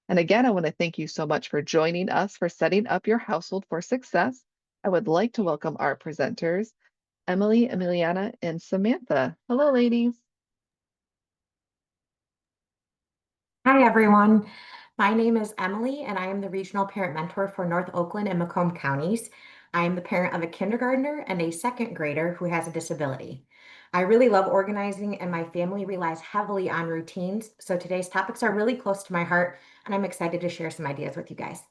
And again, I want to thank you so much for joining us for setting up your household for success. I would like to welcome our presenters, Emily, Emiliana, and Samantha. Hello, ladies. Hi, everyone. My name is Emily, and I am the Regional Parent Mentor for North Oakland and Macomb counties. I am the parent of a kindergartner and a second grader who has a disability. I really love organizing, and my family relies heavily on routines. So today's topics are really close to my heart, and I'm excited to share some ideas with you guys.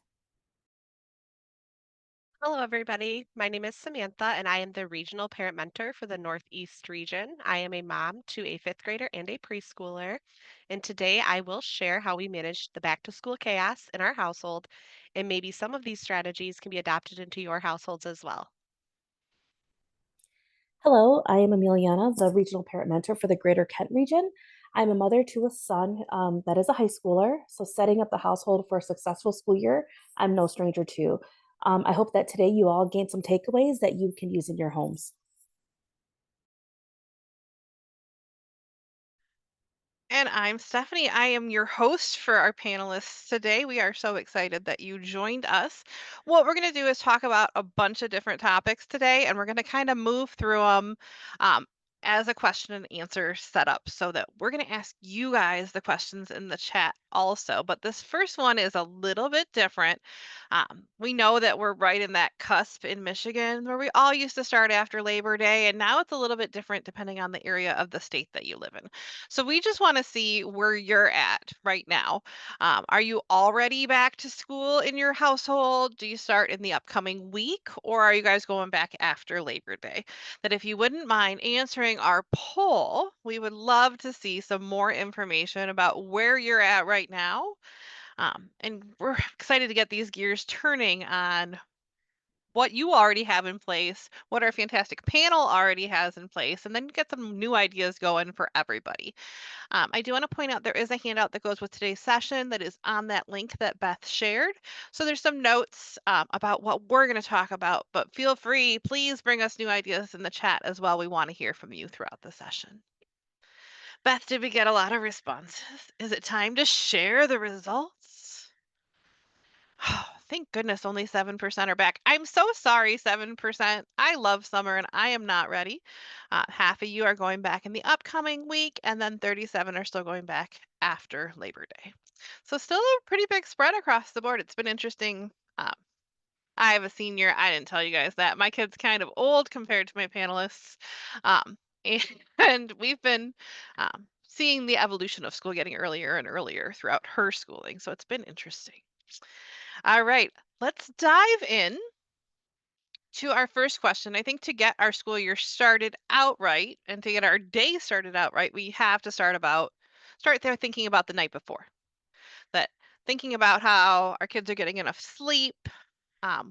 Hello, everybody. My name is Samantha, and I am the regional parent mentor for the Northeast region. I am a mom to a fifth grader and a preschooler. And today I will share how we manage the back to school chaos in our household. And maybe some of these strategies can be adopted into your households as well. Hello, I am Emiliana, the regional parent mentor for the Greater Kent region. I'm a mother to a son that is a high schooler, so setting up the household for a successful school year, I'm no stranger to. I hope that today you all gain some takeaways that you can use in your homes. And I'm Stephanie. I am your host for our panelists today. We are so excited that you joined us. What we're going to do is talk about a bunch of different topics today, and we're going to kind of move through them as a question and answer setup so that we're going to ask you guys the questions in the chat also. But this first one is a little bit different. We know that we're right in that cusp in Michigan where we all used to start after Labor Day, and now it's a little bit different depending on the area of the state that you live in. So we just want to see where you're at right now. Are you already back to school in your household? Do you start in the upcoming week, or are you guys going back after Labor Day? That if you wouldn't mind answering our poll, we would love to see some more information about where you're at right now. And we're excited to get these gears turning on what you already have in place, what our fantastic panel already has in place, and then get some new ideas going for everybody. I do want to point out there is a handout that goes with today's session that is on that link that Beth shared. So there's some notes about what we're going to talk about, but feel free, please bring us new ideas in the chat as well. We want to hear from you throughout the session. Beth, did we get a lot of responses? Is it time to share the results? Oh, thank goodness only 7% are back. I'm so sorry, 7%. I love summer and I am not ready. Half of you are going back in the upcoming week, and then 37 are still going back after Labor Day. So, still a pretty big spread across the board. It's been interesting. I have a senior. I didn't tell you guys that. My kid's kind of old compared to my panelists. Um, and we've been seeing the evolution of school getting earlier and earlier throughout her schooling. So, it's been interesting. All right, let's dive in to our first question. I think to get our school year started out right and to get our day started out right, we have to start there thinking about the night before. That thinking about how our kids are getting enough sleep.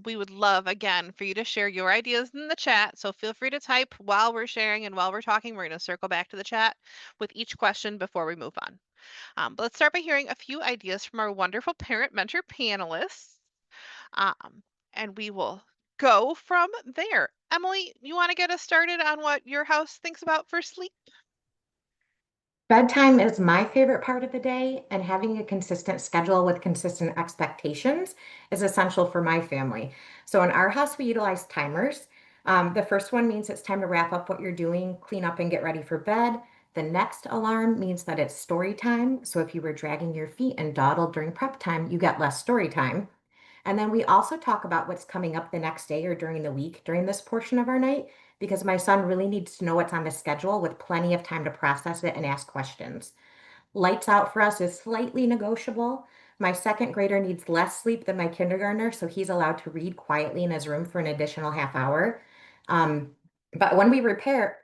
We would love again for you to share your ideas in the chat. So feel free to type while we're sharing and while we're talking. We're going to circle back to the chat with each question before we move on. But let's start by hearing a few ideas from our wonderful parent mentor panelists. Um, and we will go from there. Emily, you want to get us started on what your house thinks about for sleep? Bedtime is my favorite part of the day, and having a consistent schedule with consistent expectations is essential for my family. So, in our house, we utilize timers. The first one means it's time to wrap up what you're doing, clean up, and get ready for bed. The next alarm means that it's story time. So, if you were dragging your feet and dawdled during prep time, you get less story time. And then we also talk about what's coming up the next day or during the week during this portion of our night, because my son really needs to know what's on the schedule with plenty of time to process it and ask questions. Lights out for us is slightly negotiable. My second grader needs less sleep than my kindergartner, so he's allowed to read quietly in his room for an additional half hour. Um, but when we prepare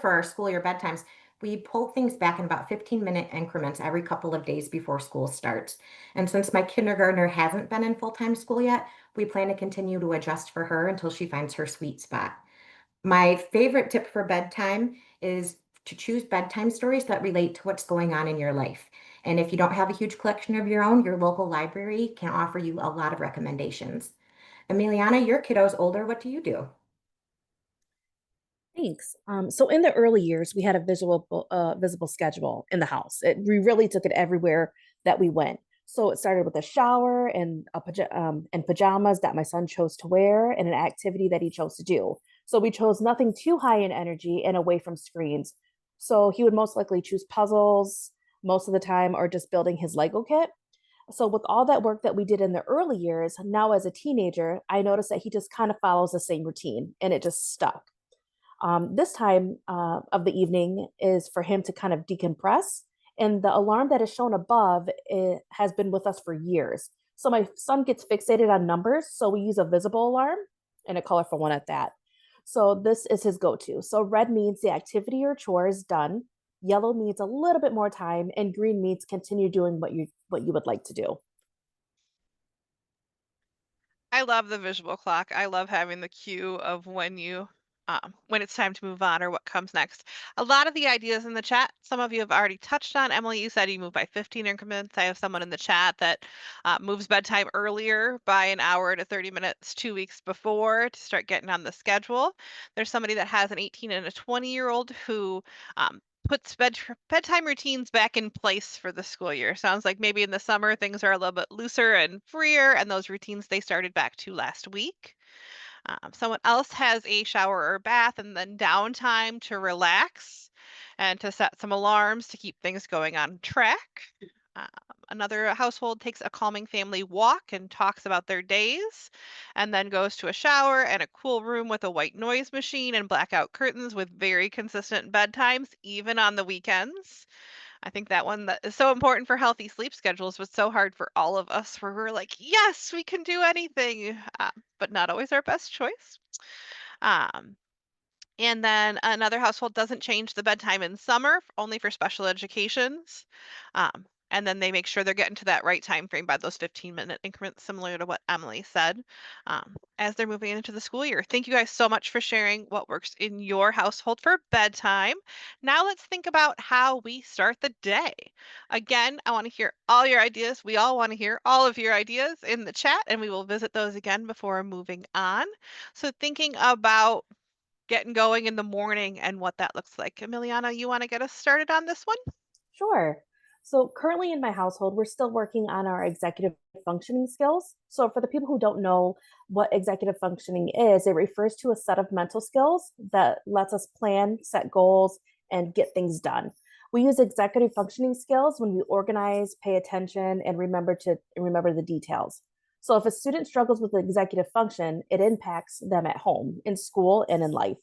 for our school year bedtimes, we pull things back in about 15-minute increments every couple of days before school starts. And since my kindergartner hasn't been in full-time school yet, we plan to continue to adjust for her until she finds her sweet spot. My favorite tip for bedtime is to choose bedtime stories that relate to what's going on in your life. And if you don't have a huge collection of your own, your local library can offer you a lot of recommendations. Emiliana, your kiddo's older. What do you do? Thanks. So in the early years, we had a visible schedule in the house. We really took it everywhere that we went. So it started with a shower and and pajamas that my son chose to wear and an activity that he chose to do. So we chose nothing too high in energy and away from screens. So he would most likely choose puzzles most of the time or just building his Lego kit. So with all that work that we did in the early years, now as a teenager, I noticed that he just kind of follows the same routine and it just stuck. This time of the evening is for him to kind of decompress. And the alarm that is shown above it has been with us for years. So my son gets fixated on numbers. So we use a visible alarm and a colorful one at that. So this is his go to. So red means the activity or chore is done. Yellow means a little bit more time, and green means continue doing what you would like to do. I love the visual clock. I love having the cue of when it's time to move on or what comes next. A lot of the ideas in the chat, some of you have already touched on. Emily, you said you move by 15 increments. I have someone in the chat that moves bedtime earlier by an hour to 30 minutes 2 weeks before to start getting on the schedule. There's somebody that has an 18 and a 20-year-old who puts bedtime routines back in place for the school year. Sounds like maybe in the summer things are a little bit looser and freer, and those routines they started back to last week. Someone else has a shower or bath and then downtime to relax and to set some alarms to keep things going on track. Um, Another household takes a calming family walk and talks about their days, and then goes to a shower and a cool room with a white noise machine and blackout curtains with very consistent bedtimes, even on the weekends. I think that one that is so important for healthy sleep schedules was so hard for all of us, where we're like, yes, we can do anything, but not always our best choice. Um, and then another household doesn't change the bedtime in summer, only for special educations. And then they make sure they're getting to that right time frame by those 15-minute increments, similar to what Emily said, as they're moving into the school year. Thank you guys so much for sharing what works in your household for bedtime. Now let's think about how we start the day. Again, I want to hear all your ideas. We all want to hear all of your ideas in the chat, and we will visit those again before moving on. So thinking about getting going in the morning and what that looks like. Emiliana, you want to get us started on this one? Sure. So currently in my household, we're still working on our executive functioning skills. So for the people who don't know what executive functioning is, it refers to a set of mental skills that lets us plan, set goals, and get things done. We use executive functioning skills when we organize, pay attention, and remember the details. So if a student struggles with executive function, it impacts them at home, in school, and in life.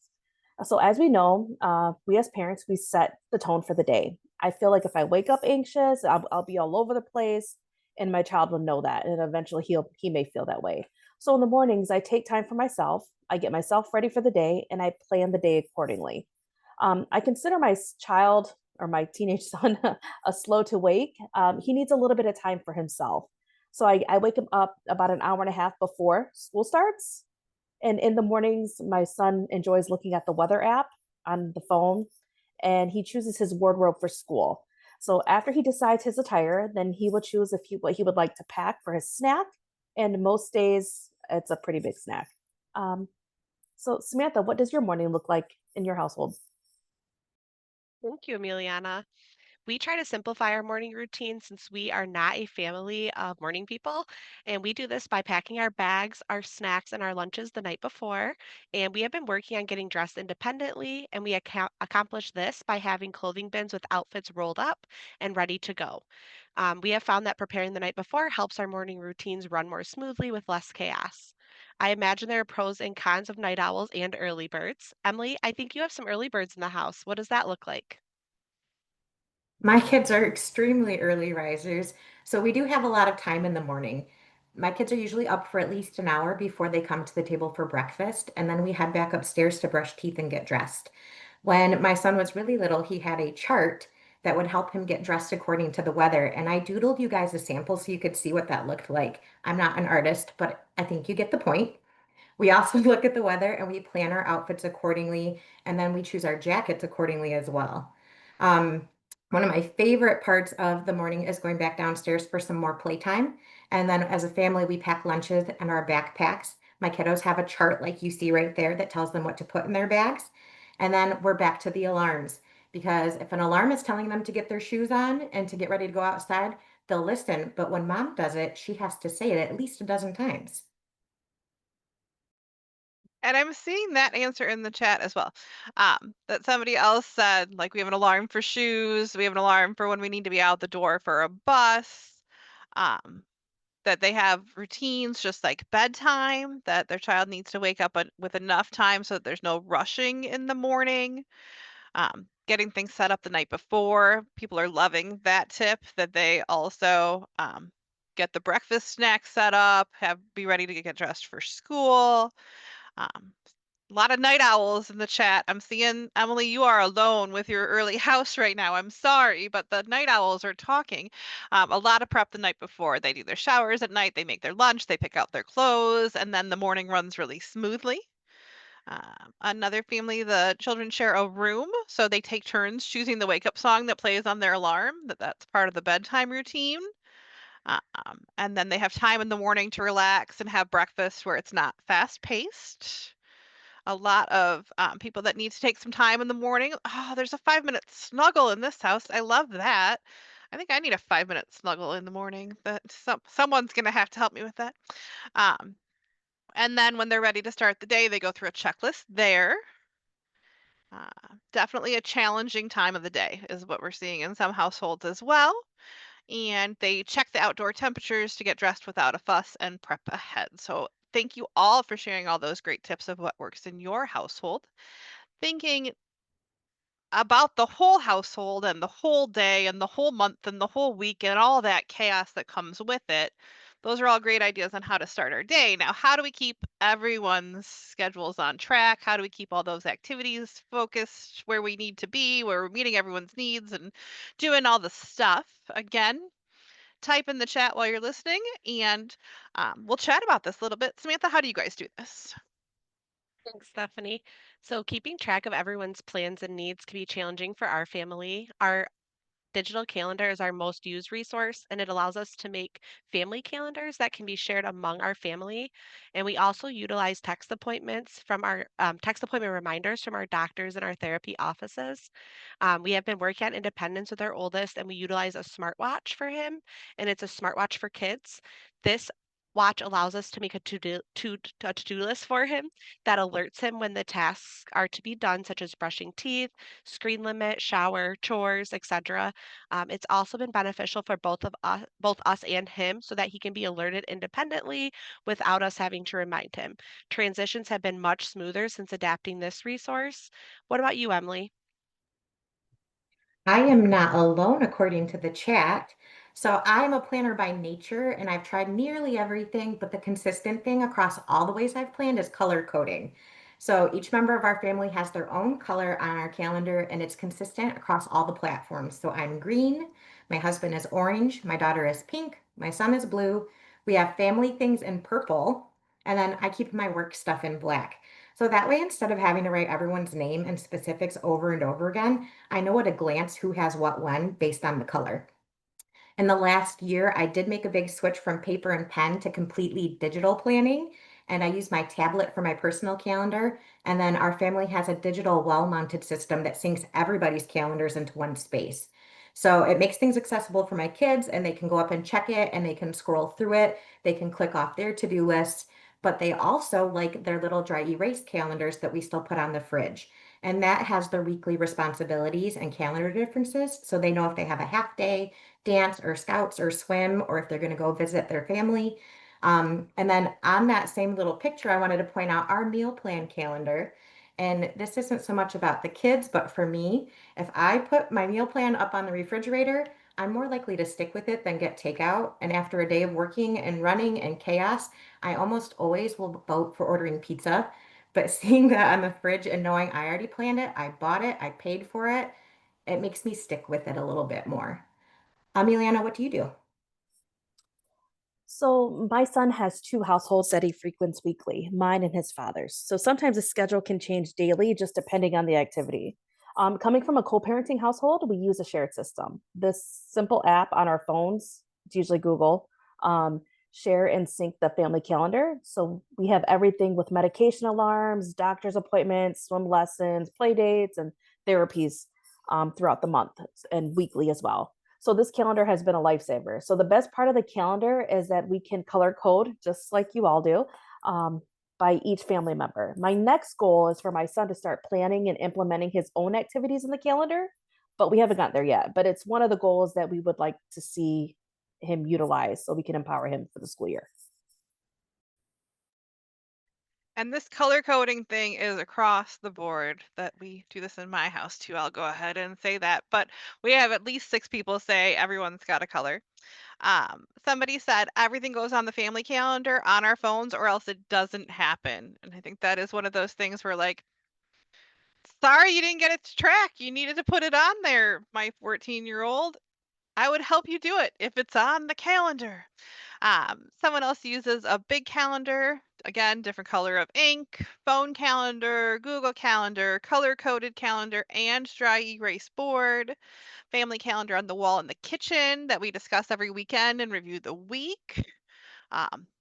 So as we know, we as parents, we set the tone for the day. I feel like if I wake up anxious, I'll be all over the place, and my child will know that, and eventually he may feel that way. So in the mornings, I take time for myself. I get myself ready for the day, and I plan the day accordingly. I consider my child or my teenage son a slow to wake. He needs a little bit of time for himself. So I wake him up about an hour and a half before school starts, and in the mornings, my son enjoys looking at the weather app on the phone, and he chooses his wardrobe for school. So after he decides his attire, then he will choose what he would like to pack for his snack. And most days, it's a pretty big snack. Um, so Samantha, what does your morning look like in your household? Thank you, Emiliana. We try to simplify our morning routine since we are not a family of morning people. And we do this by packing our bags, our snacks, and our lunches the night before. And we have been working on getting dressed independently. And we accomplish this by having clothing bins with outfits rolled up and ready to go. We have found that preparing the night before helps our morning routines run more smoothly with less chaos. I imagine there are pros and cons of night owls and early birds. Emily, I think you have some early birds in the house. What does that look like? My kids are extremely early risers, so we do have a lot of time in the morning. My kids are usually up for at least an hour before they come to the table for breakfast, and then we head back upstairs to brush teeth and get dressed. When my son was really little, he had a chart that would help him get dressed according to the weather, and I doodled you guys a sample so you could see what that looked like. I'm not an artist, but I think you get the point. We also look at the weather and we plan our outfits accordingly, and then we choose our jackets accordingly as well. Um, One of my favorite parts of the morning is going back downstairs for some more playtime. And then as a family, we pack lunches and our backpacks. My kiddos have a chart like you see right there that tells them what to put in their bags. And then we're back to the alarms because if an alarm is telling them to get their shoes on and to get ready to go outside, they'll listen. But when mom does it, she has to say it at least a dozen times. And I'm seeing that answer in the chat as well. That somebody else said, like, we have an alarm for shoes, we have an alarm for when we need to be out the door for a bus. That they have routines just like bedtime, that their child needs to wake up with enough time so that there's no rushing in the morning. Getting things set up the night before. People are loving that tip, that they also get the breakfast snacks set up, be ready to get dressed for school. Um, a lot of night owls in the chat. I'm seeing, Emily, you are alone with your early house right now. I'm sorry, but the night owls are talking. A lot of prep the night before. They do their showers at night, they make their lunch, they pick out their clothes, and then the morning runs really smoothly. Another family, the children share a room, so they take turns choosing the wake up song that plays on their alarm. That's part of the bedtime routine. And then they have time in the morning to relax and have breakfast where it's not fast paced. A lot of people that need to take some time in the morning. Oh, there's a 5-minute snuggle in this house. I love that. I think I need a 5-minute snuggle in the morning. But someone's gonna have to help me with that. Um, and then when they're ready to start the day, they go through a checklist there. Definitely a challenging time of the day is what we're seeing in some households as well. And they check the outdoor temperatures to get dressed without a fuss and prep ahead. So thank you all for sharing all those great tips of what works in your household. Thinking about the whole household and the whole day and the whole month and the whole week and all that chaos that comes with it. Those are all great ideas on how to start our day. Now, how do we keep everyone's schedules on track? How do we keep all those activities focused where we need to be, where we're meeting everyone's needs and doing all the stuff? Again, type in the chat while you're listening, and we'll chat about this a little bit. Samantha, how do you guys do this? Thanks, Stephanie. So, keeping track of everyone's plans and needs can be challenging for our family. Our digital calendar is our most used resource, and it allows us to make family calendars that can be shared among our family. And we also utilize text appointments from our text appointment reminders from our doctors and our therapy offices. We have been working on independence with our oldest, and we utilize a smartwatch for him, and it's a smartwatch for kids. This watch allows us to make a to-do list for him that alerts him when the tasks are to be done, such as brushing teeth, screen limit, shower, chores, etc. It's also been beneficial for both us and him, so that he can be alerted independently without us having to remind him. Transitions have been much smoother since adapting this resource. What about you, Emily? I am not alone, according to the chat. So I'm a planner by nature, and I've tried nearly everything, but the consistent thing across all the ways I've planned is color coding. So each member of our family has their own color on our calendar, and it's consistent across all the platforms. So I'm green, my husband is orange, my daughter is pink, my son is blue. We have family things in purple, and then I keep my work stuff in black. So that way, instead of having to write everyone's name and specifics over and over again, I know at a glance who has what when based on the color. In the last year, I did make a big switch from paper and pen to completely digital planning. And I use my tablet for my personal calendar. And then our family has a digital wall-mounted system that syncs everybody's calendars into one space. So it makes things accessible for my kids, and they can go up and check it, and they can scroll through it. They can click off their to-do lists, but they also like their little dry erase calendars that we still put on the fridge. And that has their weekly responsibilities and calendar differences. So they know if they have a half day, dance or scouts or swim, or if they're going to go visit their family. And then on that same little picture, I wanted to point out our meal plan calendar. And this isn't so much about the kids, but for me, if I put my meal plan up on the refrigerator, I'm more likely to stick with it than get takeout. And after a day of working and running and chaos, I almost always will vote for ordering pizza. But seeing that on the fridge and knowing I already planned it, I bought it, I paid for it, it makes me stick with it a little bit more. Emiliana, what do you do? So my son has two households that he frequents weekly, mine and his father's. So sometimes the schedule can change daily, just depending on the activity. Coming from a co-parenting household, we use a shared system. This simple app on our phones, it's usually Google, share and sync the family calendar. So we have everything with medication alarms, doctor's appointments, swim lessons, play dates, and therapies throughout the month and weekly as well. So this calendar has been a lifesaver. So the best part of the calendar is that we can color code, just like you all do, um, by each family member. My next goal is for my son to start planning and implementing his own activities in the calendar, but we haven't gotten there yet. But it's one of the goals that we would like to see him utilize so we can empower him for the school year. And this color coding thing is across the board that we do this in my house too. I'll go ahead and say that. But we have at least 6 people say everyone's got a color. Somebody said everything goes on the family calendar on our phones or else it doesn't happen. And I think that is one of those things where like, sorry you didn't get it to track. You needed to put it on there, my 14-year-old. I would help you do it if it's on the calendar. Someone else uses a big calendar, again, different color of ink, phone calendar, Google Calendar, color-coded calendar, and dry erase board, family calendar on the wall in the kitchen that we discuss every weekend and review the week.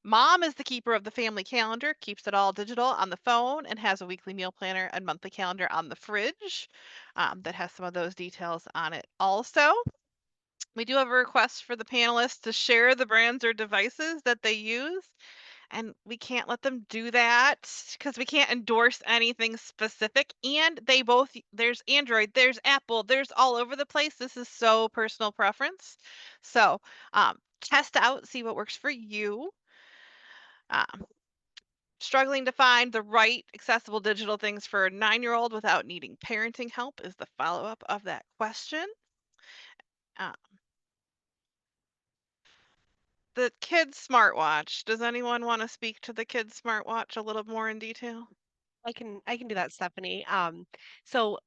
Mom is the keeper of the family calendar, keeps it all digital on the phone, and has a weekly meal planner and monthly calendar on the fridge that has some of those details on it also. We do have a request for the panelists to share the brands or devices that they use, and we can't let them do that because we can't endorse anything specific. And they both, there's Android, there's Apple, there's all over the place. This is so personal preference. So test out, see what works for you. Struggling to find the right accessible digital things for a 9-year-old without needing parenting help is the follow-up of that question. Uh, The kid's smartwatch. Does anyone want to speak to the kid's smartwatch a little more in detail? I can do that, Stephanie. So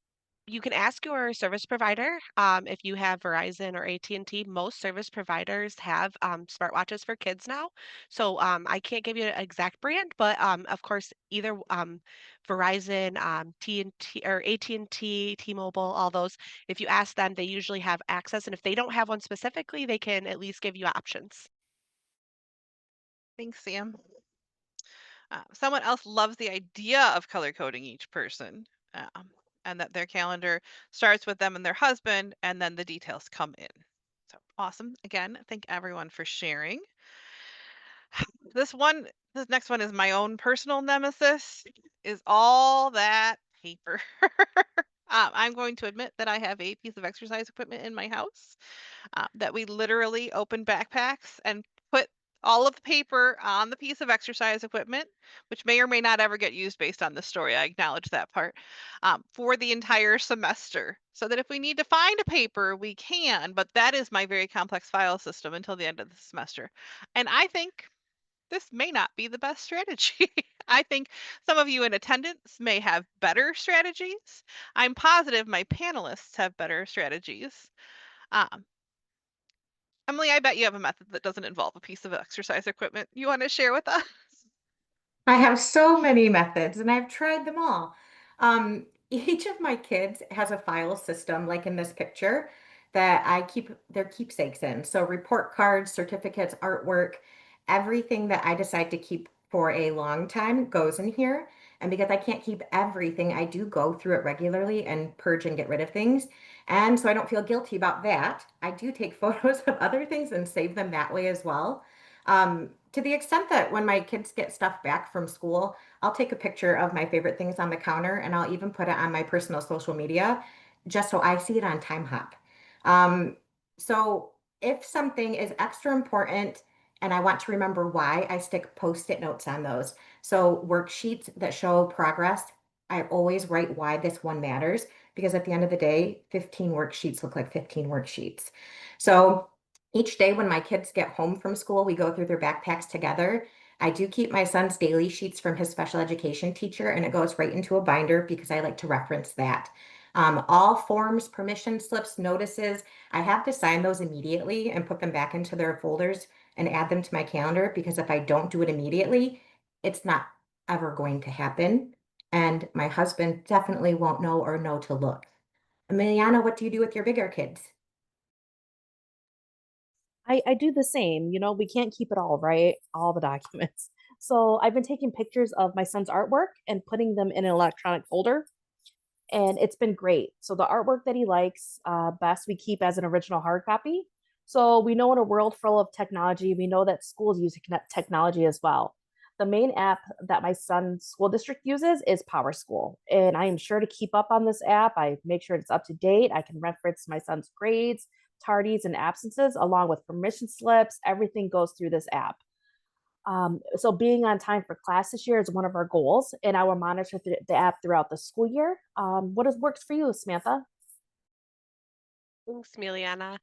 you can ask your service provider if you have Verizon or AT&T. Most service providers have smartwatches for kids now. So I can't give you an exact brand, but of course, either Verizon, T&T or AT&T, T-Mobile, all those. If you ask them, they usually have access, and if they don't have one specifically, they can at least give you options. Thanks, Sam. Someone else loves the idea of color coding each person, and that their calendar starts with them and their husband, and then the details come in. So awesome. Again, thank everyone for sharing. This next one is my own personal nemesis, is all that paper. I'm going to admit that I have a piece of exercise equipment in my house that we literally open backpacks and put all of the paper on the piece of exercise equipment, which may or may not ever get used based on the story. I acknowledge that part for the entire semester so that if we need to find a paper, we can. But that is my very complex file system until the end of the semester. And I think this may not be the best strategy. I think some of you in attendance may have better strategies. I'm positive my panelists have better strategies. Um, Emily, I bet you have a method that doesn't involve a piece of exercise equipment you want to share with us? I have so many methods and I've tried them all. Each of my kids has a file system, like in this picture, that I keep their keepsakes in. So report cards, certificates, artwork, everything that I decide to keep for a long time goes in here. And because I can't keep everything, I do go through it regularly and purge and get rid of things. And so I don't feel guilty about that. I do take photos of other things and save them that way as well. To the extent that when my kids get stuff back from school, I'll take a picture of my favorite things on the counter and I'll even put it on my personal social media just so I see it on Time Hop. Um, so if something is extra important and I want to remember why, I stick post-it notes on those. So worksheets that show progress, I always write why this one matters because at the end of the day, 15 worksheets look like 15 worksheets. So each day when my kids get home from school, we go through their backpacks together. I do keep my son's daily sheets from his special education teacher, and it goes right into a binder because I like to reference that. All forms, permission slips, notices, I have to sign those immediately and put them back into their folders and add them to my calendar because if I don't do it immediately, it's not ever going to happen. And my husband definitely won't know or know to look. Emiliana, what do you do with your bigger kids? I do the same. You know, we can't keep it all, right? All the documents. So I've been taking pictures of my son's artwork and putting them in an electronic folder. and it's been great. So the artwork that he likes best we keep as an original hard copy. So we know in a world full of technology, we know that schools use technology as well. The main app that my son's school district uses is PowerSchool, and I am sure to keep up on this app. I make sure it's up to date. I can reference my son's grades, tardies, and absences, along with permission slips. Everything goes through this app. So being on time for class this year is one of our goals, and I will monitor the app throughout the school year. What has works for you, Samantha? Thanks, Emiliana.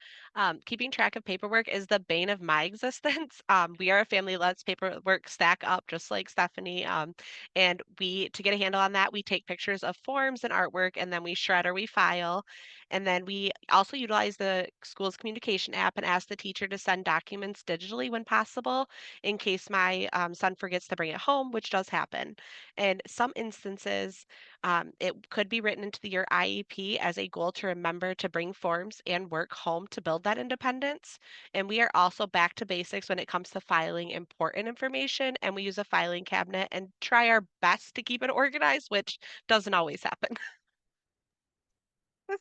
Keeping track of paperwork is the bane of my existence. We are a family that lets paperwork stack up, just like Stephanie. And to get a handle on that, we take pictures of forms and artwork, and then we shred or we file. And then we also utilize the school's communication app and ask the teacher to send documents digitally when possible, in case my son forgets to bring it home, which does happen. In some instances, it could be written into your IEP as a goal to remember to bring forms and work home to build that independence. And we are also back to basics when it comes to filing important information. And we use a filing cabinet and try our best to keep it organized, which doesn't always happen.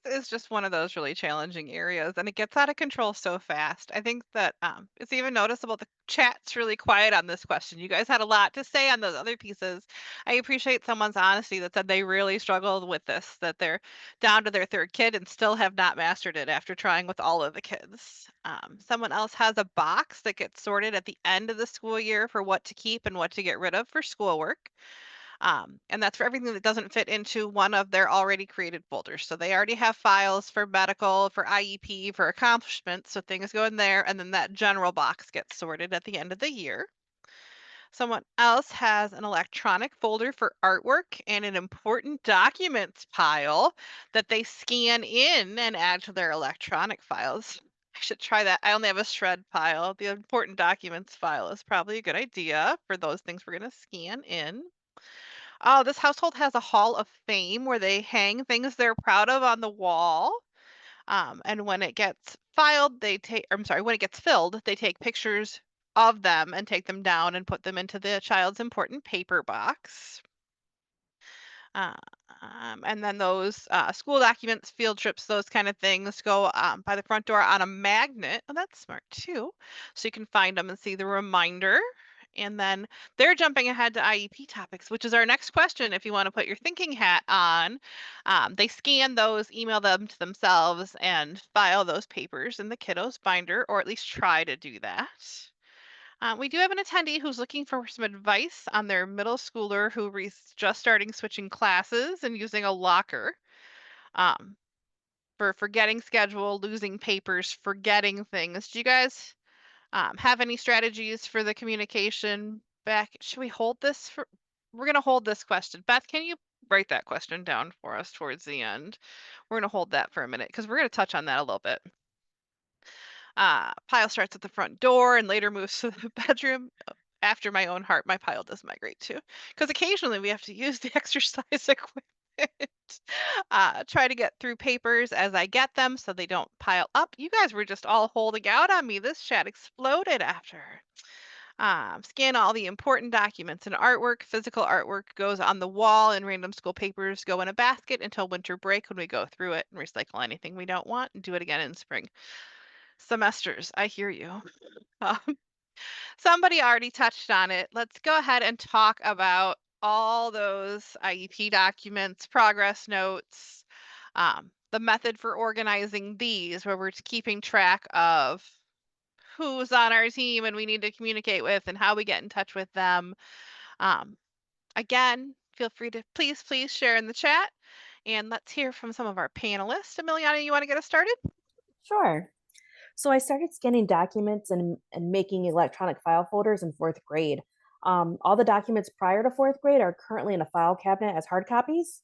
This is just one of those really challenging areas, and it gets out of control so fast. I think that it's even noticeable the chat's really quiet on this question. You guys had a lot to say on those other pieces. I appreciate someone's honesty that said they really struggled with this, that they're down to their third kid and still have not mastered it after trying with all of the kids. Someone else has a box that gets sorted at the end of the school year for what to keep and what to get rid of for schoolwork. And that's for everything that doesn't fit into one of their already created folders. So they already have files for medical, for IEP, for accomplishments. So things go in there, and then that general box gets sorted at the end of the year. Someone else has an electronic folder for artwork and an important documents pile that they scan in and add to their electronic files. I should try that. I only have a shred pile. The important documents file is probably a good idea for those things we're going to scan in. Oh, this household has a hall of fame where they hang things they're proud of on the wall. And when it gets filed, when it gets filled, they take pictures of them and take them down and put them into the child's important paper box. Uh, and then those school documents, field trips, those kind of things go by the front door on a magnet. Oh, that's smart too. So you can find them and see the reminder. And then they're jumping ahead to IEP topics, which is our next question. If you want to put your thinking hat on, they scan those, email them to themselves, and file those papers in the kiddo's binder, or at least try to do that. We do have an attendee who's looking for some advice on their middle schooler who is just starting switching classes and using a locker um, for forgetting schedule, losing papers, forgetting things. Do you guys have any strategies for the communication back? Should we hold this for? We're going to hold this question. Beth, can you write that question down for us towards the end? We're going to hold that for a minute because we're going to touch on that a little bit. Pile starts at the front door and later moves to the bedroom. After my own heart, my pile does migrate too, because occasionally we have to use the exercise equipment. Try to get through papers as I get them so they don't pile up. You guys were just all holding out on me. This chat exploded after. Scan all the important documents and artwork. Physical artwork goes on the wall, and random school papers go in a basket until winter break when we go through it and recycle anything we don't want and do it again in spring. Semesters, I hear you. Um, Somebody already touched on it. Let's go ahead and talk about all those IEP documents, progress notes, the method for organizing these, where we're keeping track of who's on our team and we need to communicate with and how we get in touch with them. Um, Again, feel free to please share in the chat. And let's hear from some of our panelists. Emiliana, you want to get us started? Sure. So I started scanning documents and making electronic file folders in fourth grade. All the documents prior to fourth grade are currently in a file cabinet as hard copies.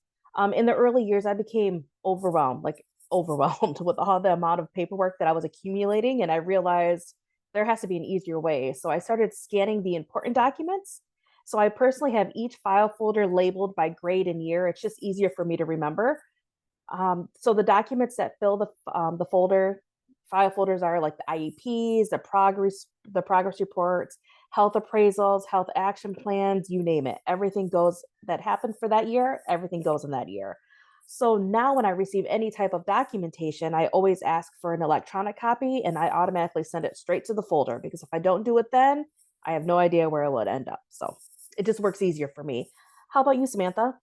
In the early years, I became overwhelmed, like overwhelmed with all the amount of paperwork that I was accumulating. And I realized there has to be an easier way. So I started scanning the important documents. So I personally have each file folder labeled by grade and year. It's just easier for me to remember. So the documents that fill the file folders are like the IEPs, the progress reports, health appraisals, health action plans, you name it. Everything goes that happened for that year. Everything goes in that year. So now when I receive any type of documentation, I always ask for an electronic copy and I automatically send it straight to the folder because if I don't do it then, I have no idea where it would end up. So it just works easier for me. How about you, Samantha?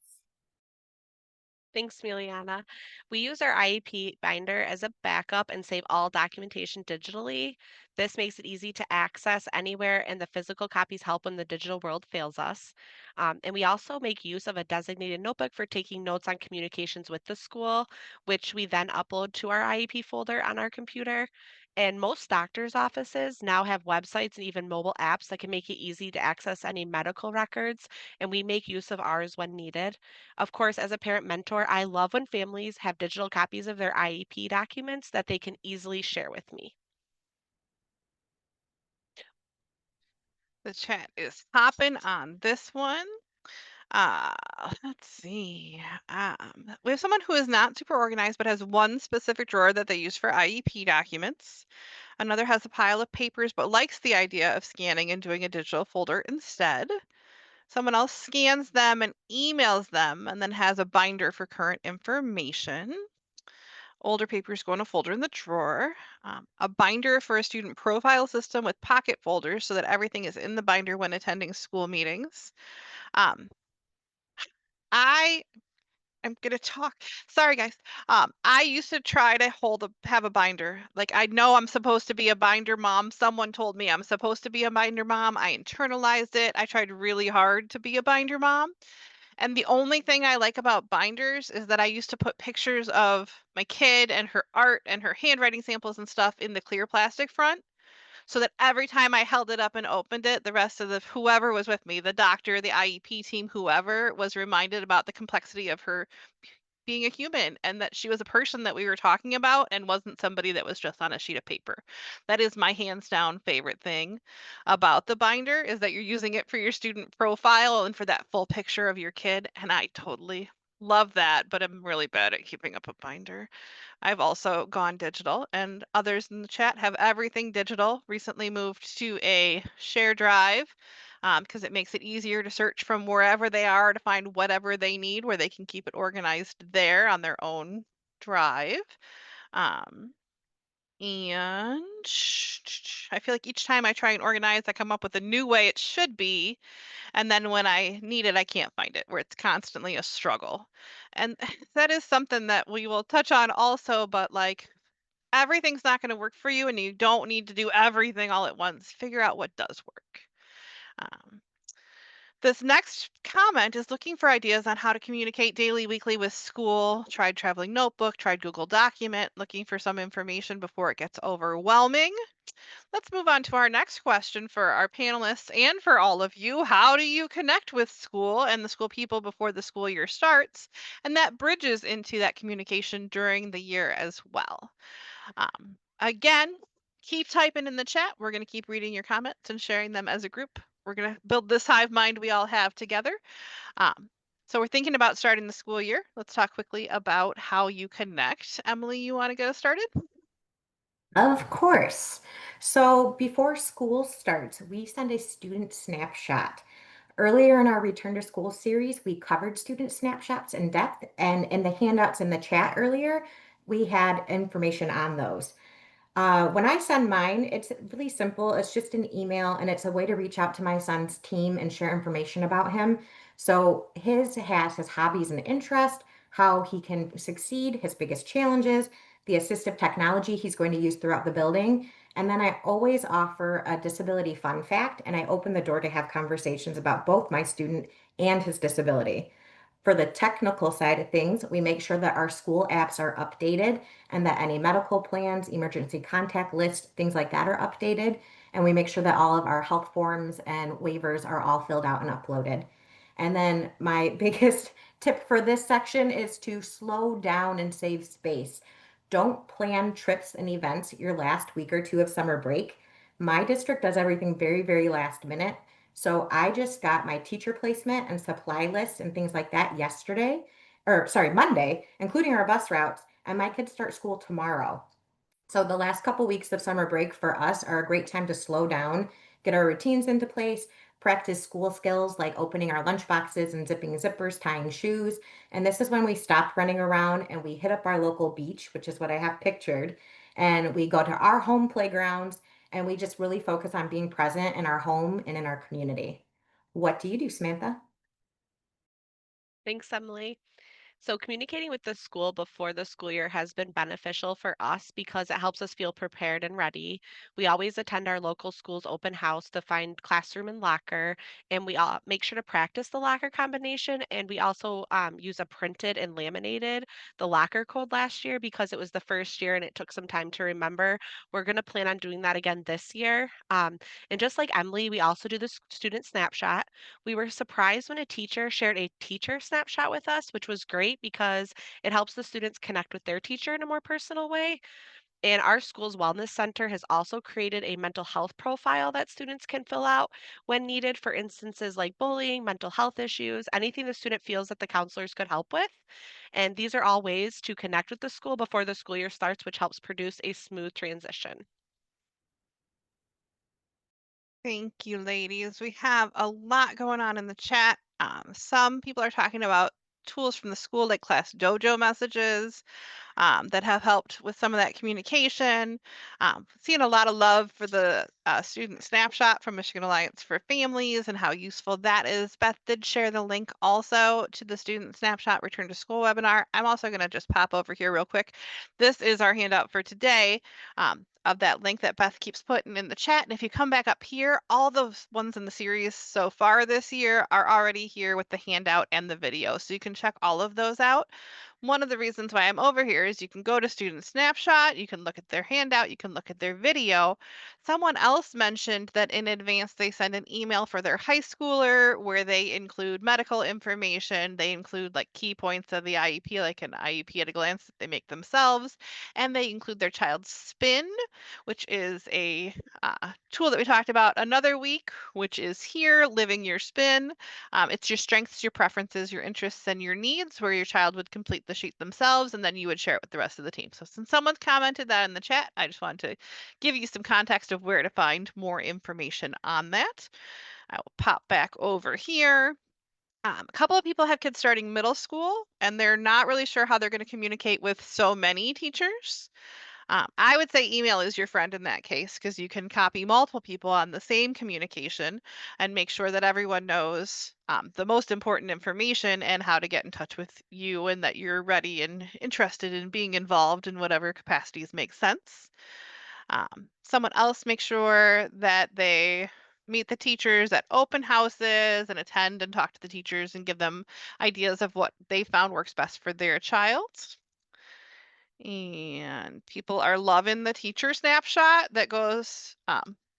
Thanks, Emiliana. We use our IEP binder as a backup and save all documentation digitally. This makes it easy to access anywhere, and the physical copies help when the digital world fails us. And we also make use of a designated notebook for taking notes on communications with the school, which we then upload to our IEP folder on our computer. And most doctors' offices now have websites and even mobile apps that can make it easy to access any medical records, and we make use of ours when needed. Of course, as a parent mentor, I love when families have digital copies of their IEP documents that they can easily share with me. The chat is hopping on this one. Uh, let's see. We have someone who is not super organized but has one specific drawer that they use for IEP documents. Another has a pile of papers but likes the idea of scanning and doing a digital folder instead. Someone else scans them and emails them and then has a binder for current information. Older papers go in a folder in the drawer. A binder for a student profile system with pocket folders so that everything is in the binder when attending school meetings. Um, I am gonna talk. Sorry, guys. I used to try to have a binder. Like I know I'm supposed to be a binder mom. Someone told me I'm supposed to be a binder mom. I internalized it. I tried really hard to be a binder mom. And the only thing I like about binders is that I used to put pictures of my kid and her art and her handwriting samples and stuff in the clear plastic front so that every time I held it up and opened it, the rest of the whoever was with me, the doctor, the IEP team, whoever, was reminded about the complexity of her being a human and that she was a person that we were talking about and wasn't somebody that was just on a sheet of paper. That is my hands down favorite thing about the binder is that you're using it for your student profile and for that full picture of your kid. And I totally love that, but I'm really bad at keeping up a binder. I've also gone digital, and others in the chat have everything digital. Recently moved to a share drive because it makes it easier to search from wherever they are to find whatever they need, where they can keep it organized there on their own drive. Um, and I feel like each time I try and organize, I come up with a new way it should be. And then when I need it, I can't find it, where it's constantly a struggle. And that is something that we will touch on also, but like everything's not going to work for you and you don't need to do everything all at once. Figure out what does work. Um, this next comment is looking for ideas on how to communicate daily, weekly with school. Tried traveling notebook, tried Google Document, looking for some information before it gets overwhelming. Let's move on to our next question for our panelists and for all of you. How do you connect with school and the school people before the school year starts? And that bridges into that communication during the year as well. Again, keep typing in the chat. We're going to keep reading your comments and sharing them as a group. We're going to build this hive mind we all have together. So we're thinking about starting the school year. Let's talk quickly about how you connect. Emily, you want to get us started? Of course. So before school starts, we send a student snapshot. Earlier in our Return to School series, we covered student snapshots in depth, and in the handouts in the chat earlier, we had information on those. When I send mine, it's really simple. It's just an email and it's a way to reach out to my son's team and share information about him. So his has his hobbies and interests, how he can succeed, his biggest challenges, the assistive technology he's going to use throughout the building. And then I always offer a disability fun fact, and I open the door to have conversations about both my student and his disability. For the technical side of things, we make sure that our school apps are updated and that any medical plans, emergency contact lists, things like that are updated. And we make sure that all of our health forms and waivers are all filled out and uploaded. And then my biggest tip for this section is to slow down and save space. Don't plan trips and events your last week or two of summer break. My district does everything very, very last minute. So I just got my teacher placement and supply list and things like that yesterday, or sorry, Monday, including our bus routes, and my kids start school tomorrow. So the last couple weeks of summer break for us are a great time to slow down, get our routines into place, practice school skills like opening our lunch boxes and zipping zippers, tying shoes. And this is when we stopped running around and we hit up our local beach, which is what I have pictured. And we go to our home playgrounds and we just really focus on being present in our home and in our community. What do you do, Samantha? Thanks, Emily. So, communicating with the school before the school year has been beneficial for us because it helps us feel prepared and ready. We always attend our local school's open house to find classroom and locker, and we all make sure to practice the locker combination. And we also use a printed and laminated the locker code last year because it was the first year and it took some time to remember. We're going to plan on doing that again this year. And just like Emily, we also do the student snapshot. We were surprised when a teacher shared a teacher snapshot with us, which was great because it helps the students connect with their teacher in a more personal way. And our school's wellness center has also created a mental health profile that students can fill out when needed for instances like bullying, mental health issues, anything the student feels that the counselors could help with. And these are all ways to connect with the school before the school year starts, which helps produce a smooth transition. Thank you, ladies. We have a lot going on in the chat. Some people are talking about tools from the school, like class dojo messages, that have helped with some of that communication. Seeing a lot of love for the student snapshot from Michigan Alliance for Families and how useful that is. Beth did share the link also to the student snapshot return to school webinar. I'm also going to just pop over here real quick. This is our handout for today. Of that link that Beth keeps putting in the chat. And if you come back up here, all those ones in the series so far this year are already here with the handout and the video. So you can check all of those out. One of the reasons why I'm over here is you can go to Student Snapshot, you can look at their handout, you can look at their video. Someone else mentioned that in advance they send an email for their high schooler where they include medical information, they include like key points of the IEP, like an IEP at a glance that they make themselves, and they include their child's spin, which is a tool that we talked about another week, which is here, Living Your Spin. It's your strengths, your preferences, your interests, and your needs, where your child would complete the sheet themselves, and then you would share it with the rest of the team. So since someone's commented that in the chat, I just wanted to give you some context of where to find more information on that. I will pop back over here. A couple of people have kids starting middle school, and they're not really sure how they're going to communicate with so many teachers. I would say email is your friend in that case because you can copy multiple people on the same communication and make sure that everyone knows the most important information and how to get in touch with you and that you're ready and interested in being involved in whatever capacities make sense. Someone else make sure that they meet the teachers at open houses and attend and talk to the teachers and give them ideas of what they found works best for their child. And people are loving the teacher snapshot that goes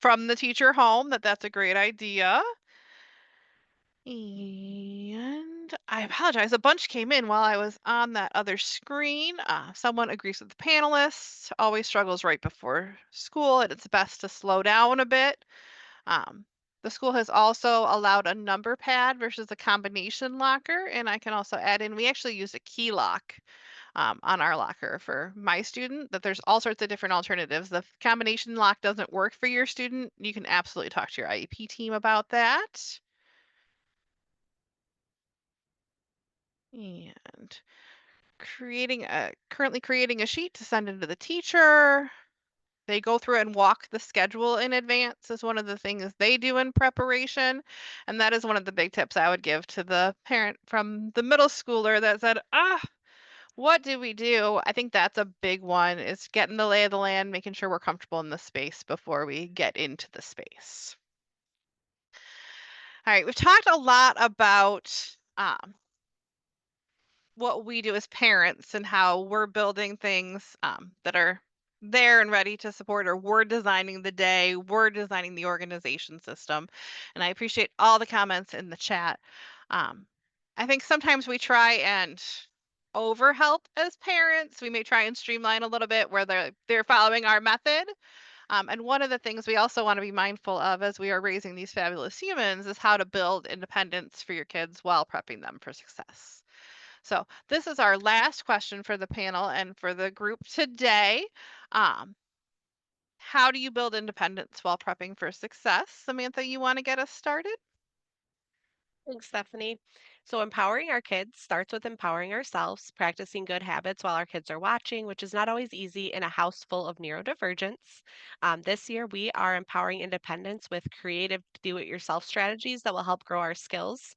from the teacher home, that's a great idea. And I apologize, a bunch came in while I was on that other screen. Someone agrees with the panelists, always struggles right before school, and it's best to slow down a bit. Um, the school has also allowed a number pad versus a combination locker, and I can also add in, we actually use a key lock on our locker for my student, that there's all sorts of different alternatives. The combination lock doesn't work for your student. You can absolutely talk to your IEP team about that. And currently creating a sheet to send into the teacher. They go through and walk the schedule in advance is one of the things they do in preparation. And that is one of the big tips I would give to the parent from the middle schooler that said, what do we do? I think that's a big one, is getting the lay of the land, making sure we're comfortable in the space before we get into the space. All right, we've talked a lot about what we do as parents and how we're building things that are there and ready to support, or we're designing the day, we're designing the organization system. And I appreciate all the comments in the chat. I think sometimes we try and overhelp as parents. We may try and streamline a little bit where they're following our method. And one of the things we also want to be mindful of as we are raising these fabulous humans is how to build independence for your kids while prepping them for success. So this is our last question for the panel and for the group today. Um, how do you build independence while prepping for success? Samantha, you want to get us started? Thanks, Stephanie. So, empowering our kids starts with empowering ourselves, practicing good habits while our kids are watching, which is not always easy in a house full of neurodivergence. This year, we are empowering independence with creative do it yourself strategies that will help grow our skills.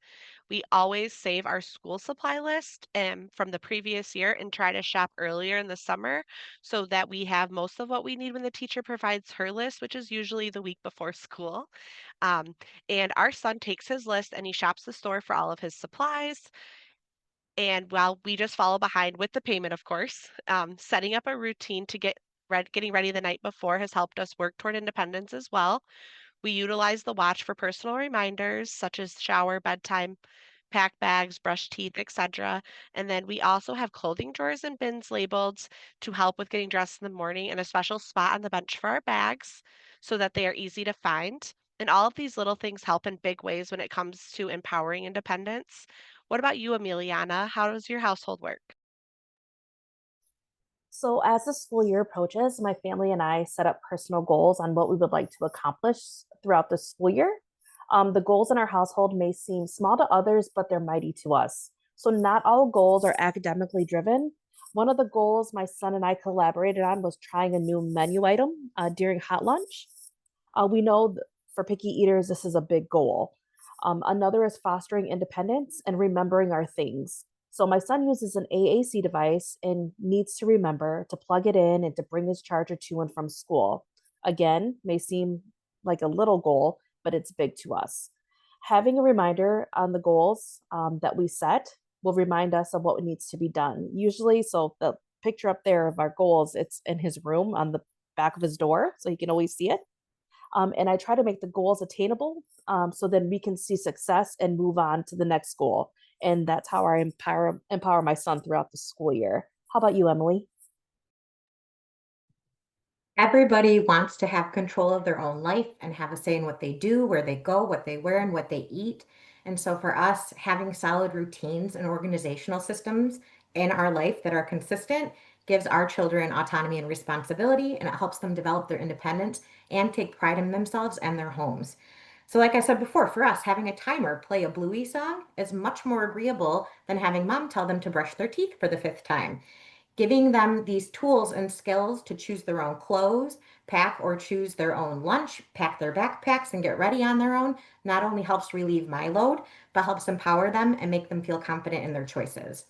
We always save our school supply list from the previous year and try to shop earlier in the summer so that we have most of what we need when the teacher provides her list, which is usually the week before school. Um, and our son takes his list and he shops the store for all of his supplies. And while we just follow behind with the payment, of course, setting up a routine to getting ready the night before has helped us work toward independence as well. We utilize the watch for personal reminders such as shower, bedtime, pack bags, brush teeth, etc. And then we also have clothing drawers and bins labeled to help with getting dressed in the morning and a special spot on the bench for our bags so that they are easy to find. And all of these little things help in big ways when it comes to empowering independence. What about you, Emiliana? How does your household work? So, as the school year approaches, my family and I set up personal goals on what we would like to accomplish throughout the school year. The goals in our household may seem small to others, but they're mighty to us. So, not all goals are academically driven. One of the goals my son and I collaborated on was trying a new menu item during hot lunch. We know for picky eaters, this is a big goal. Another is fostering independence and remembering our things. So my son uses an AAC device and needs to remember to plug it in and to bring his charger to and from school. Again, may seem like a little goal, but it's big to us. Having a reminder on the goals that we set will remind us of what needs to be done. Usually, so the picture up there of our goals, it's in his room on the back of his door, so he can always see it. And I try to make the goals attainable so then we can see success and move on to the next goal. And that's how I empower my son throughout the school year. How about you, Emily? Everybody wants to have control of their own life and have a say in what they do, where they go, what they wear, and what they eat. And so for us, having solid routines and organizational systems in our life that are consistent gives our children autonomy and responsibility, and it helps them develop their independence and take pride in themselves and their homes. So, like I said before, for us, having a timer play a Bluey song is much more agreeable than having mom tell them to brush their teeth for the fifth time. Giving them these tools and skills to choose their own clothes, pack or choose their own lunch, pack their backpacks, and get ready on their own not only helps relieve my load, but helps empower them and make them feel confident in their choices.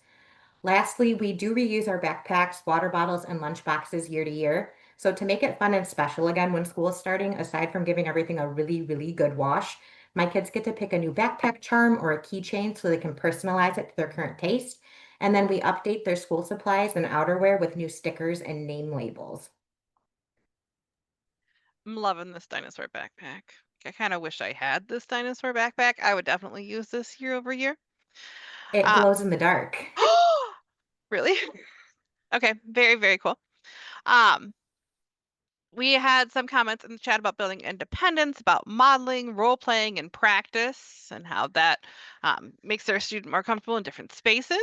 Lastly, we do reuse our backpacks, water bottles, and lunch boxes year to year. So to make it fun and special again when school is starting, aside from giving everything a really, really good wash, my kids get to pick a new backpack charm or a keychain so they can personalize it to their current taste. And then we update their school supplies and outerwear with new stickers and name labels. I'm loving this dinosaur backpack. I kind of wish I had this dinosaur backpack. I would definitely use this year over year. It Um, glows in the dark. really? Okay, very, very cool. Um, we had some comments in the chat about building independence, about modeling, role playing, and practice, and how that makes their student more comfortable in different spaces.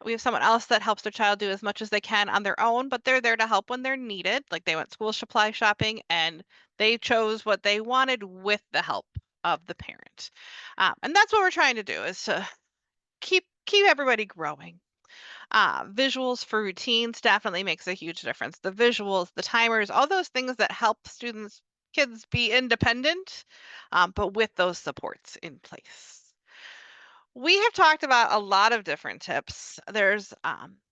We have someone else that helps their child do as much as they can on their own, but they're there to help when they're needed. Like they went school supply shopping and they chose what they wanted with the help of the parent. And that's what we're trying to do is to keep everybody growing. Visuals for routines definitely makes a huge difference. The visuals, the timers, all those things that help students, kids be independent, but with those supports in place. We have talked about a lot of different tips. There's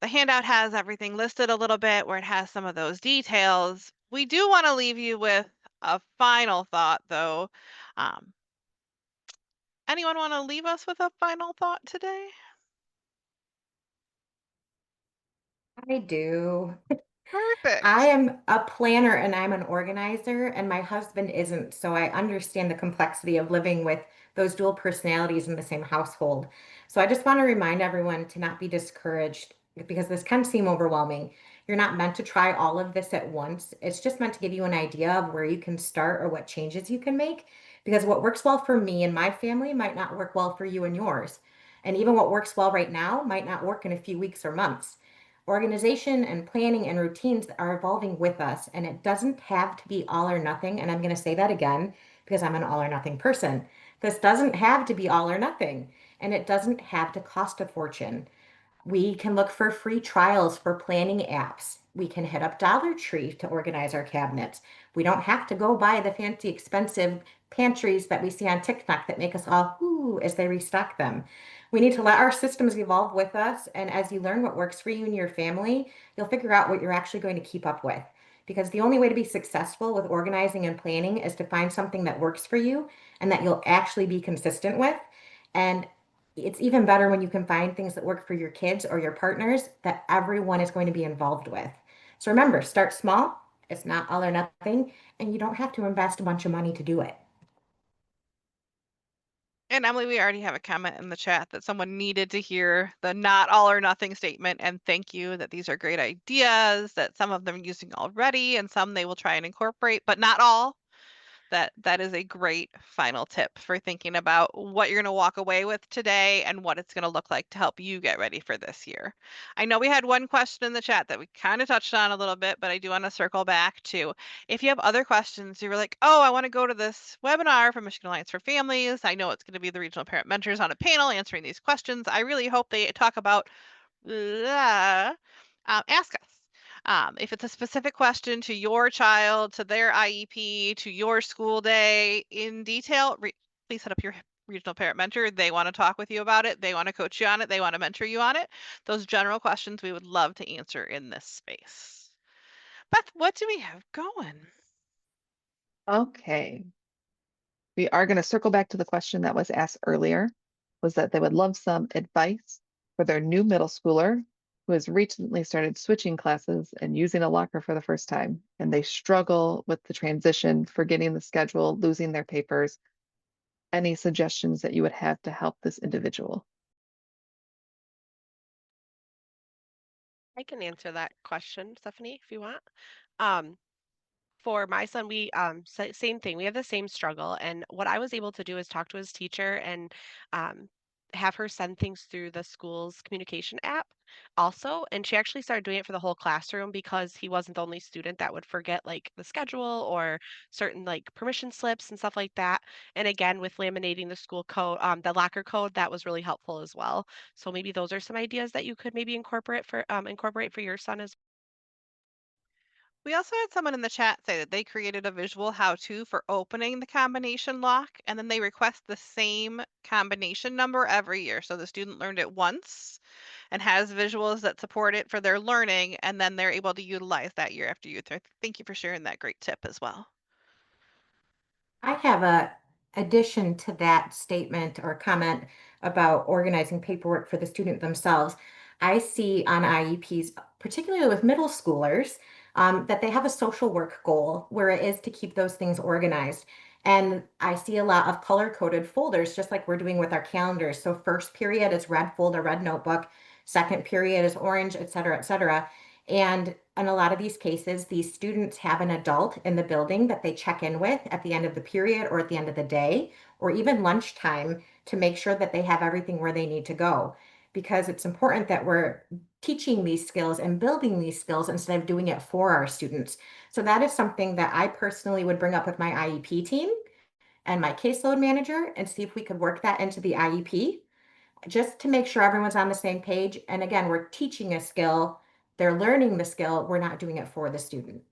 the handout has everything listed a little bit where it has some of those details. We do want to leave you with a final thought though. Um, anyone want to leave us with a final thought today? I do. I Perfect. am a planner and I'm an organizer, and my husband isn't. So I understand the complexity of living with those dual personalities in the same household. So I just want to remind everyone to not be discouraged because this can seem overwhelming. You're not meant to try all of this at once. It's just meant to give you an idea of where you can start or what changes you can make. Because what works well for me and my family might not work well for you and yours. And even what works well right now might not work in a few weeks or months. Organization and planning and routines are evolving with us, and it doesn't have to be all or nothing. And I'm going to say that again because I'm an all or nothing person. This doesn't have to be all or nothing, and it doesn't have to cost a fortune. We can look for free trials for planning apps. We can hit up Dollar Tree to organize our cabinets. We don't have to go buy the fancy, expensive pantries that we see on TikTok that make us all whoo as they restock them. We need to let our systems evolve with us. And as you learn what works for you and your family, you'll figure out what you're actually going to keep up with. Because the only way to be successful with organizing and planning is to find something that works for you and that you'll actually be consistent with. And it's even better when you can find things that work for your kids or your partners that everyone is going to be involved with. So remember, start small. It's not all or nothing, and you don't have to invest a bunch of money to do it. And Emily, we already have a comment in the chat that someone needed to hear the not all or nothing statement. And thank you that these are great ideas, that some of them are using already and some they will try and incorporate, but not all. That is a great final tip for thinking about what you're going to walk away with today and what it's going to look like to help you get ready for this year. I know we had one question in the chat that we kind of touched on a little bit, but I do want to circle back to if you have other questions, you were like, oh, I want to go to this webinar from Michigan Alliance for Families. I know it's going to be the regional parent mentors on a panel answering these questions. I really hope they talk about blah, ask us. If it's a specific question to your child, to their IEP, to your school day in detail, please set up your regional parent mentor. They want to talk with you about it. They want to coach you on it. They want to mentor you on it. Those general questions we would love to answer in this space. Beth, what do we have going? Okay. We are going to circle back to the question that was asked earlier, was that they would love some advice for their new middle schooler who has recently started switching classes and using a locker for the first time. And they struggle with the transition, forgetting the schedule, losing their papers. Any suggestions that you would have to help this individual? I can answer that question, Stephanie, if you want. Um, for my son, we same thing. We have the same struggle, and what I was able to do is talk to his teacher and um, have her send things through the school's communication app also. And she actually started doing it for the whole classroom because he wasn't the only student that would forget like the schedule or certain like permission slips and stuff like that. And again, with laminating the school code, the locker code, that was really helpful as well. So maybe those are some ideas that you could maybe incorporate for your son as. We also had someone in the chat say that they created a visual how-to for opening the combination lock, and then they request the same combination number every year. So the student learned it once and has visuals that support it for their learning, and then they're able to utilize that year after year. Thank you for sharing that great tip as well. I have a addition to that statement or comment about organizing paperwork for the student themselves. I see on IEPs, particularly with middle schoolers, that they have a social work goal where it is to keep those things organized. And I see a lot of color-coded folders, just like we're doing with our calendars. So first period is red folder, red notebook. Second period is orange, et cetera, et cetera. And in a lot of these cases, these students have an adult in the building that they check in with at the end of the period or at the end of the day, or even lunchtime to make sure that they have everything where they need to go. Because it's important that we're teaching these skills and building these skills instead of doing it for our students. So that is something that I personally would bring up with my IEP team and my caseload manager and see if we could work that into the IEP just to make sure everyone's on the same page. And again, we're teaching a skill, they're learning the skill, we're not doing it for the student.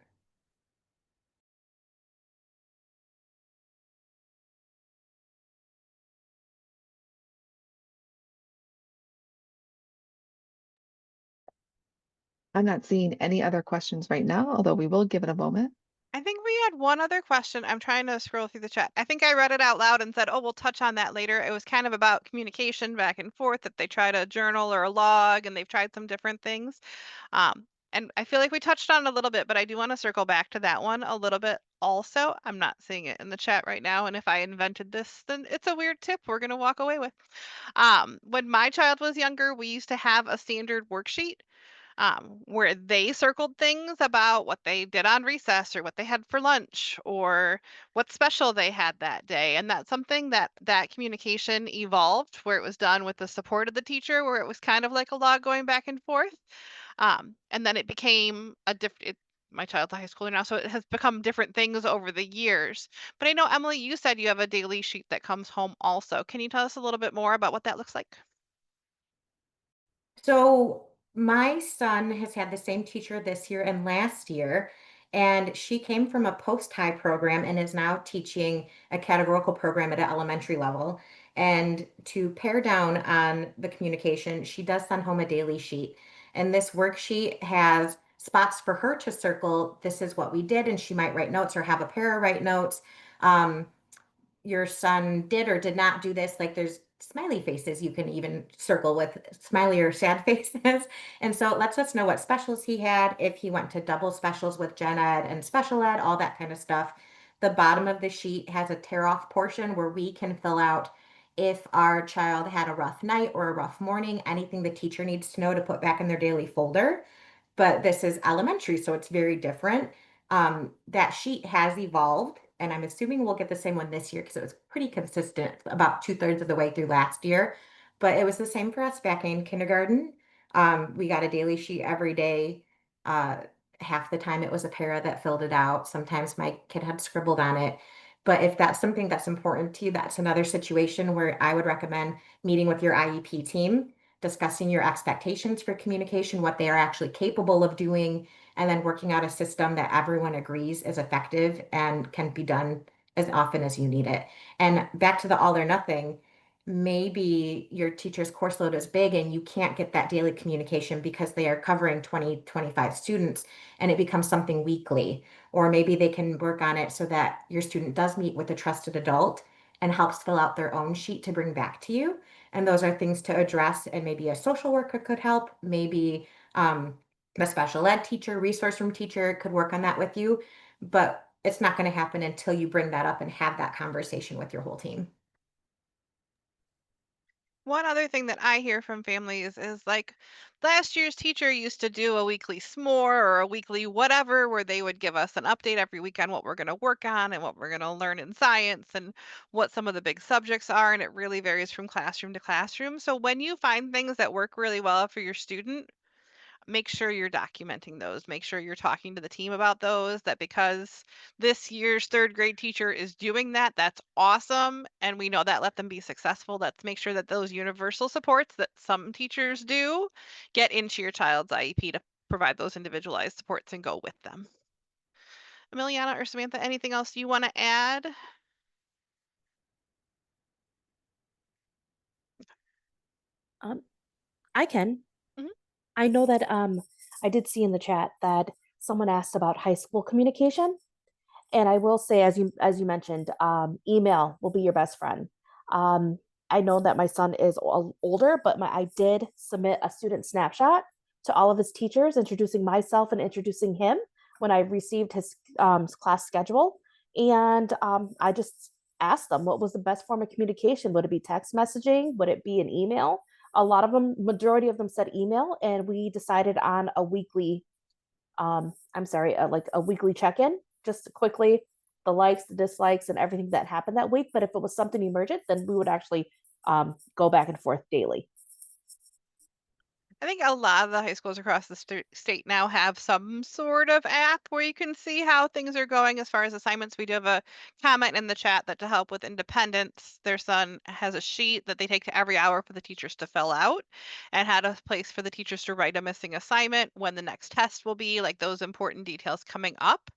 I'm not seeing any other questions right now, although we will give it a moment. I think we had one other question. I'm trying to scroll through the chat. I think I read it out loud and said, oh, we'll touch on that later. It was kind of about communication back and forth, that they tried a journal or a log and they've tried some different things. And I feel like we touched on it a little bit, but I do want to circle back to that one a little bit also. I'm not seeing it in the chat right now. And if I invented this, then it's a weird tip we're going to walk away with. When my child was younger, we used to have a standard worksheet where they circled things about what they did on recess or what they had for lunch or what special they had that day. And that's something that communication evolved, where it was done with the support of the teacher, where it was kind of like a log going back and forth. And then it became my child's a high schooler now, so it has become different things over the years. But I know, Emily, you said you have a daily sheet that comes home also. Can you tell us a little bit more about what that looks like? So my son has had the same teacher this year and last year, and she came from a post-high program and is now teaching a categorical program at an elementary level. And to pare down on the communication, she does send home a daily sheet. And this worksheet has spots for her to circle, this is what we did, and she might write notes or have a para write notes. Um, your son did or did not do this. Like there's smiley faces you can even circle with smiley or sad faces. And so it lets us know what specials he had, if he went to double specials with gen ed and special ed, all that kind of stuff. The bottom of the sheet has a tear off portion where we can fill out if our child had a rough night or a rough morning, anything the teacher needs to know to put back in their daily folder. But this is elementary, so it's very different. That sheet has evolved, and I'm assuming we'll get the same one this year because it was pretty consistent about 2/3 of the way through last year. But it was the same for us back in kindergarten. We got a daily sheet every day. Uh, Half the time it was a para that filled it out. Sometimes my kid had scribbled on it. But if that's something that's important to you, that's another situation where I would recommend meeting with your IEP team, discussing your expectations for communication, what they are actually capable of doing, and then working out a system that everyone agrees is effective and can be done as often as you need it. And back to the all or nothing, maybe your teacher's course load is big and you can't get that daily communication because they are covering 20, 25 students and it becomes something weekly. Or maybe they can work on it so that your student does meet with a trusted adult and helps fill out their own sheet to bring back to you. And those are things to address, and maybe a social worker could help. Maybe the special ed teacher, resource room teacher could work on that with you. But it's not going to happen until you bring that up and have that conversation with your whole team. One other thing that I hear from families is like last year's teacher used to do a weekly s'more or a weekly whatever where they would give us an update every week on what we're going to work on and what we're going to learn in science and what some of the big subjects are. And it really varies from classroom to classroom. So when you find things that work really well for your student, make sure you're documenting those. Make sure you're talking to the team about those, that because this year's third grade teacher is doing that, that's awesome. And we know that let them be successful. Let's make sure that those universal supports that some teachers do get into your child's IEP to provide those individualized supports and go with them. Emiliana or Samantha, anything else you want to add? Um, I can. Mhm. I know that I did see in the chat that someone asked about high school communication. And I will say, as you mentioned, email will be your best friend. Um, I know that my son is older, but I did submit a student snapshot to all of his teachers, introducing myself and introducing him when I received his class schedule. And I just asked them what was the best form of communication. Would it be text messaging? Would it be an email? A lot of them, majority of them said email, and we decided on a weekly I'm sorry, like a weekly check-in, just quickly the likes, the dislikes, and everything that happened that week. But if it was something emergent, then we would actually go back and forth daily. I think a lot of the high schools across the state now have some sort of app where you can see how things are going as far as assignments. We do have a comment in the chat that to help with independence, their son has a sheet that they take to every hour for the teachers to fill out and had a place for the teachers to write a missing assignment, when the next test will be, like those important details coming up.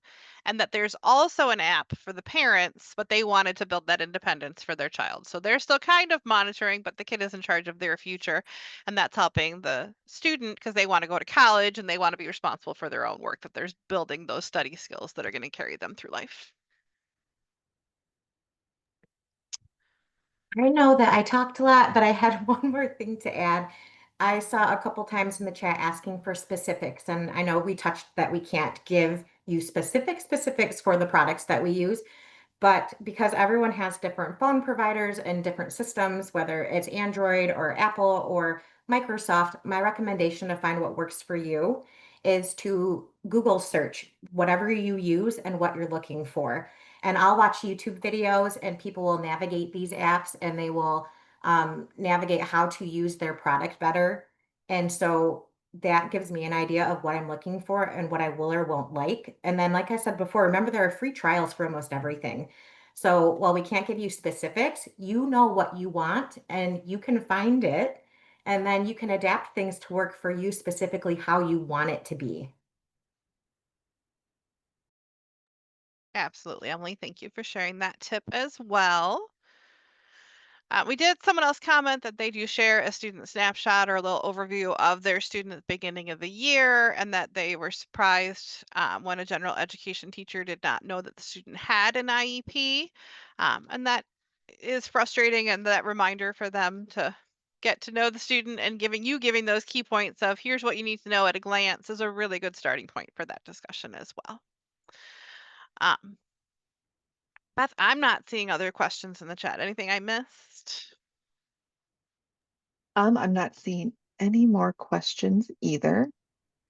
And that there's also an app for the parents, but they wanted to build that independence for their child. So they're still kind of monitoring, but the kid is in charge of their future, and that's helping the student because they want to go to college and they want to be responsible for their own work, that there's building those study skills that are going to carry them through life. I know that I talked a lot, but I had one more thing to add. I saw a couple times in the chat asking for specifics, and I know we touched that we can't give you specifics for the products that we use. But because everyone has different phone providers and different systems, whether it's Android or Apple or Microsoft, my recommendation to find what works for you is to Google search whatever you use and what you're looking for. And I'll watch YouTube videos and people will navigate these apps and they will navigate how to use their product better. And so that gives me an idea of what I'm looking for and what I will or won't like. And then, like I said before, remember there are free trials for almost everything. So while we can't give you specifics, you know what you want and you can find it. And then you can adapt things to work for you specifically how you want it to be. Absolutely, Emily. Thank you for sharing that tip as well. We did someone else comment that they do share a student snapshot or a little overview of their student at the beginning of the year, and that they were surprised when a general education teacher did not know that the student had an IEP. And that is frustrating, and that reminder for them to get to know the student and giving those key points of here's what you need to know at a glance is a really good starting point for that discussion as well. Um, Beth, I'm not seeing other questions in the chat. Anything I missed? I'm not seeing any more questions either.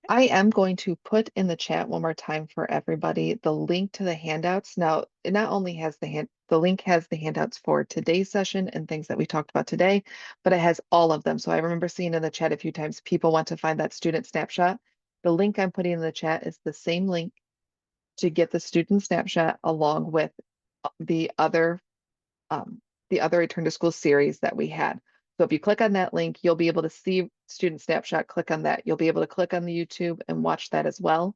I am going to put in the chat one more time for everybody the link to the handouts. Now, it not only has the link has the handouts for today's session and things that we talked about today, but it has all of them. So I remember seeing in the chat a few times people want to find that student snapshot. The link I'm putting in the chat is the same link to get the student snapshot along with the other um, Return to School series that we had. So if you click on that link, you'll be able to see Student Snapshot, click on that. You'll be able to click on the YouTube and watch that as well.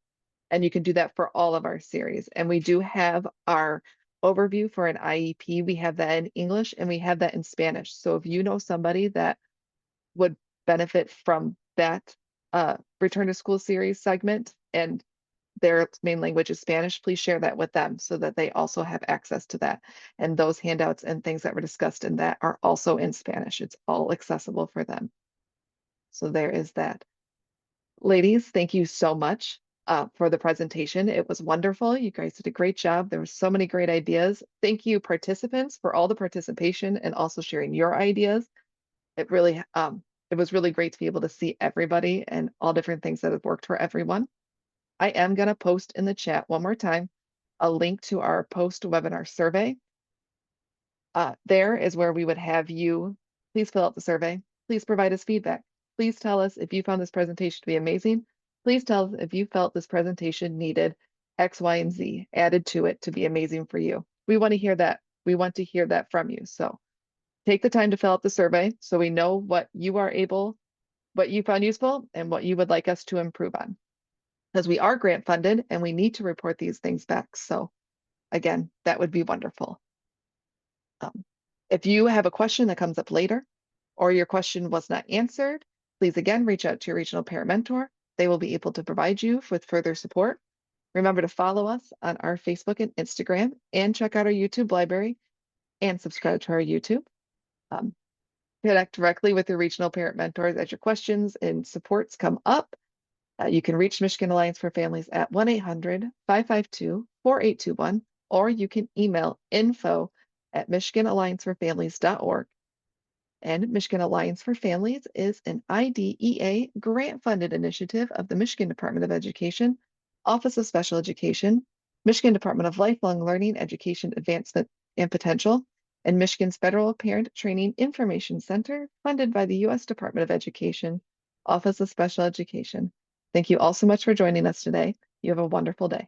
And you can do that for all of our series. And we do have our overview for an IEP. We have that in English and we have that in Spanish. So if you know somebody that would benefit from that Return to School series segment and their main language is Spanish, please share that with them so that they also have access to that. And those handouts and things that were discussed in that are also in Spanish. It's all accessible for them. So there is that. Ladies, thank you so much for the presentation. It was wonderful. You guys did a great job. There were so many great ideas. Thank you, participants, for all the participation and also sharing your ideas. It was really great to be able to see everybody and all different things that have worked for everyone. I am going to post in the chat one more time a link to our post-webinar survey. There is where we would have you, please fill out the survey. Please provide us feedback. Please tell us if you found this presentation to be amazing. Please tell us if you felt this presentation needed X, Y, and Z added to it to be amazing for you. We want to hear that. We want to hear that from you. So take the time to fill out the survey so we know what you found useful and what you would like us to improve on. Because we are grant funded and we need to report these things back. So again, that would be wonderful. If you have a question that comes up later or your question was not answered, please again reach out to your regional parent mentor. They will be able to provide you with further support. Remember to follow us on our Facebook and Instagram and check out our YouTube library and subscribe to our YouTube. Connect directly with your regional parent mentors as your questions and supports come up. You can reach Michigan Alliance for Families at 1-800-552-4821, or you can email info@michiganallianceforfamilies.org. And Michigan Alliance for Families is an IDEA grant-funded initiative of the Michigan Department of Education, Office of Special Education, Michigan Department of Lifelong Learning, Education Advancement and Potential, and Michigan's Federal Parent Training Information Center, funded by the U.S. Department of Education, Office of Special Education. Thank you all so much for joining us today. You have a wonderful day.